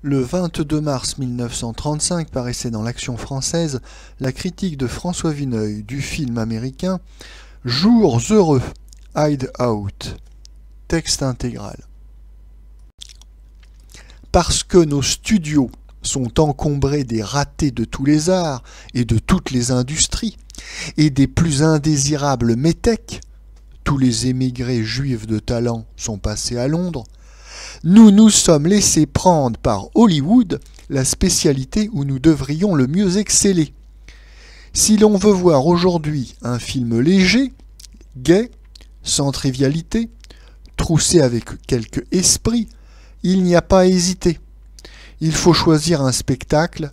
Le 22 mars 1935 paraissait dans l'Action française la critique de François Vineuil du film américain « Jours heureux, Hideout », texte intégral. Parce que nos studios sont encombrés des ratés de tous les arts et de toutes les industries, et des plus indésirables métèques, tous les émigrés juifs de talent sont passés à Londres, nous nous sommes laissés prendre par Hollywood, la spécialité où nous devrions le mieux exceller. Si l'on veut voir aujourd'hui un film léger, gai, sans trivialité, troussé avec quelque esprit, il n'y a pas à hésiter. Il faut choisir un spectacle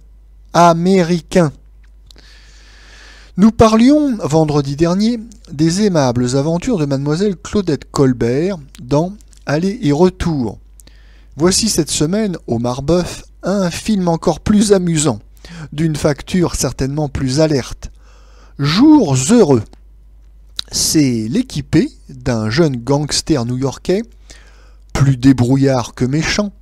américain. Nous parlions, vendredi dernier, des aimables aventures de mademoiselle Claudette Colbert dans Aller et retour. Voici cette semaine, au Marbeuf, un film encore plus amusant, d'une facture certainement plus alerte. Jours heureux. C'est l'équipé d'un jeune gangster new-yorkais, plus débrouillard que méchant,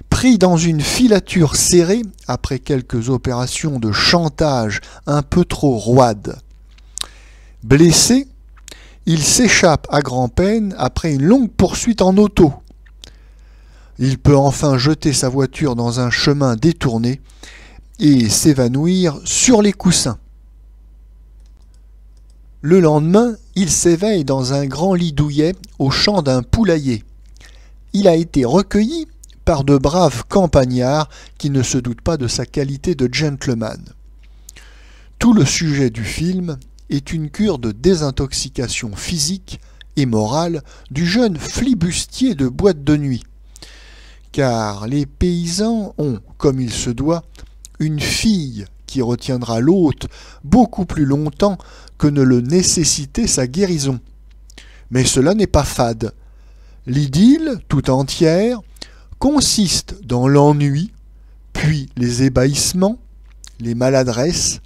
pris dans une filature serrée après quelques opérations de chantage un peu trop roides. Blessé, il s'échappe à grand-peine après une longue poursuite en auto. Il peut enfin jeter sa voiture dans un chemin détourné et s'évanouir sur les coussins. Le lendemain, il s'éveille dans un grand lit douillet au champ d'un poulailler. Il a été recueilli par de braves campagnards qui ne se doutent pas de sa qualité de gentleman. Tout le sujet du film est une cure de désintoxication physique et morale du jeune flibustier de boîte de nuit. Car les paysans ont, comme il se doit, une fille qui retiendra l'hôte beaucoup plus longtemps que ne le nécessitait sa guérison. Mais cela n'est pas fade. L'idylle, tout entière, consiste dans l'ennui, puis les ébahissements, les maladresses,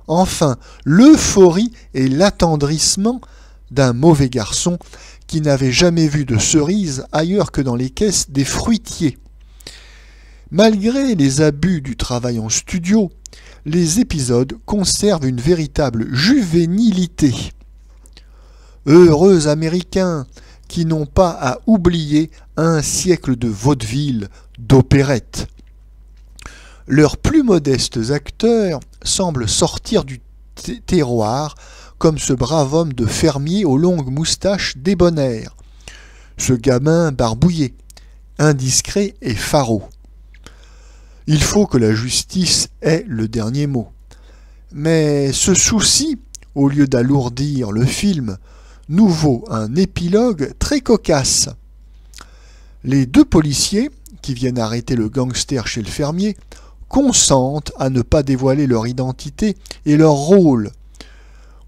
enfin l'euphorie et l'attendrissement d'un mauvais garçon qui n'avait jamais vu de cerises ailleurs que dans les caisses des fruitiers. Malgré les abus du travail en studio, les épisodes conservent une véritable juvénilité. Heureux Américains qui n'ont pas à oublier un siècle de vaudeville, d'opérette. Leurs plus modestes acteurs semblent sortir du terroir, comme ce brave homme de fermier aux longues moustaches débonnaires, ce gamin barbouillé, indiscret et faraud. Il faut que la justice ait le dernier mot. Mais ce souci, au lieu d'alourdir le film, nous vaut un épilogue très cocasse. Les deux policiers, qui viennent arrêter le gangster chez le fermier, consentent à ne pas dévoiler leur identité et leur rôle.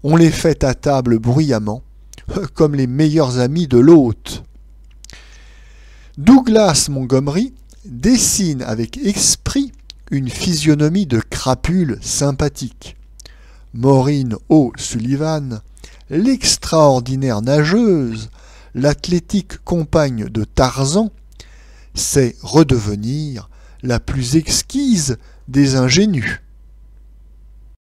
On les fait à table bruyamment, comme les meilleurs amis de l'hôte. Douglas Montgomery dessine avec esprit une physionomie de crapule sympathique. Maureen O'Sullivan, l'extraordinaire nageuse, l'athlétique compagne de Tarzan, sait redevenir la plus exquise des ingénues.